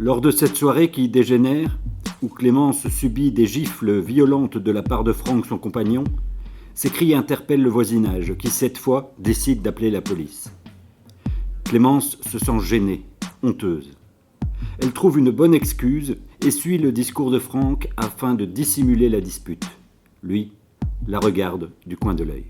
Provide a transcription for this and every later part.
Lors de cette soirée qui dégénère, où Clémence subit des gifles violentes de la part de Franck, son compagnon, ces cris interpellent le voisinage qui, cette fois, décide d'appeler la police. Clémence se sent gênée, honteuse. Elle trouve une bonne excuse et suit le discours de Franck afin de dissimuler la dispute. Lui la regarde du coin de l'œil.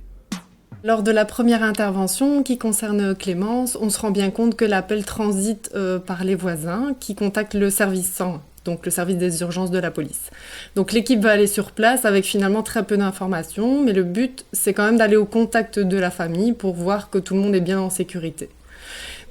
Lors de la première intervention qui concerne Clémence, on se rend bien compte que l'appel transite par les voisins qui contactent le service 100, donc le service des urgences de la police. Donc l'équipe va aller sur place avec finalement très peu d'informations, mais le but c'est quand même d'aller au contact de la famille pour voir que tout le monde est bien en sécurité.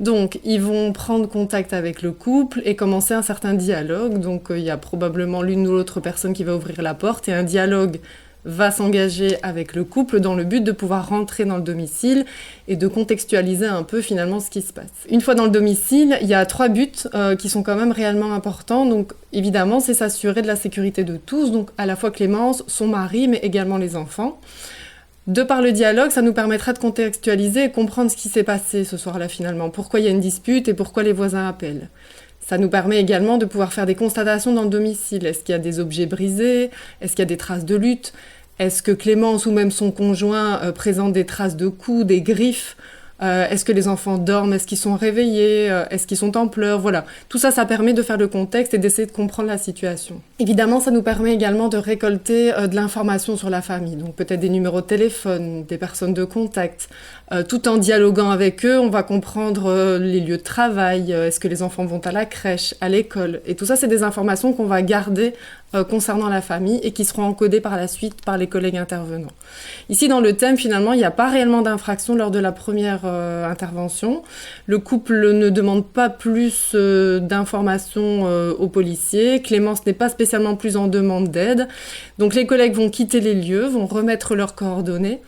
Donc ils vont prendre contact avec le couple et commencer un certain dialogue. Donc il y a probablement l'une ou l'autre personne qui va ouvrir la porte et un dialogue va s'engager avec le couple dans le but de pouvoir rentrer dans le domicile et de contextualiser un peu finalement ce qui se passe. Une fois dans le domicile, il y a 3 buts qui sont quand même réellement importants. Donc évidemment, c'est s'assurer de la sécurité de tous, donc à la fois Clémence, son mari, mais également les enfants. De par le dialogue, ça nous permettra de contextualiser et comprendre ce qui s'est passé ce soir-là finalement, pourquoi il y a une dispute et pourquoi les voisins appellent. Ça nous permet également de pouvoir faire des constatations dans le domicile. Est-ce qu'il y a des objets brisés? Est-ce qu'il y a des traces de lutte? Est-ce que Clémence ou même son conjoint présente des traces de coups, des griffes? Est-ce que les enfants dorment? Est-ce qu'ils sont réveillés? Est-ce qu'ils sont en pleurs? Voilà. Tout ça, ça permet de faire le contexte et d'essayer de comprendre la situation. Évidemment, ça nous permet également de récolter de l'information sur la famille. Donc peut-être des numéros de téléphone, des personnes de contact. Tout en dialoguant avec eux, on va comprendre les lieux de travail. Est-ce que les enfants vont à la crèche, à l'école? Et tout ça, c'est des informations qu'on va garder concernant la famille et qui seront encodées par la suite par les collègues intervenants. Ici, dans le thème, finalement, il n'y a pas réellement d'infraction lors de la première intervention. Le couple ne demande pas plus d'informations aux policiers. Clémence n'est pas spécialement plus en demande d'aide. Donc les collègues vont quitter les lieux, vont remettre leurs coordonnées.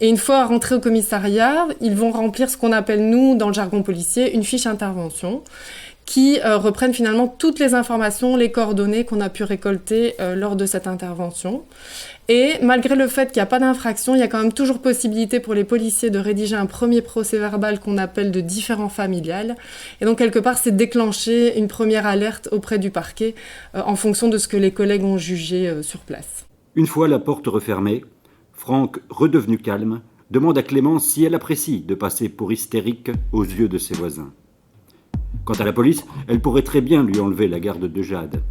Et une fois rentrés au commissariat, ils vont remplir ce qu'on appelle, nous, dans le jargon policier, une fiche intervention qui reprennent finalement toutes les informations, les coordonnées qu'on a pu récolter lors de cette intervention. Et malgré le fait qu'il n'y a pas d'infraction, il y a quand même toujours possibilité pour les policiers de rédiger un premier procès-verbal qu'on appelle de différend familial. Et donc, quelque part, c'est déclencher une première alerte auprès du parquet en fonction de ce que les collègues ont jugé sur place. Une fois la porte refermée, Franck, redevenu calme, demande à Clémence si elle apprécie de passer pour hystérique aux yeux de ses voisins. Quant à la police, elle pourrait très bien lui enlever la garde de Jade.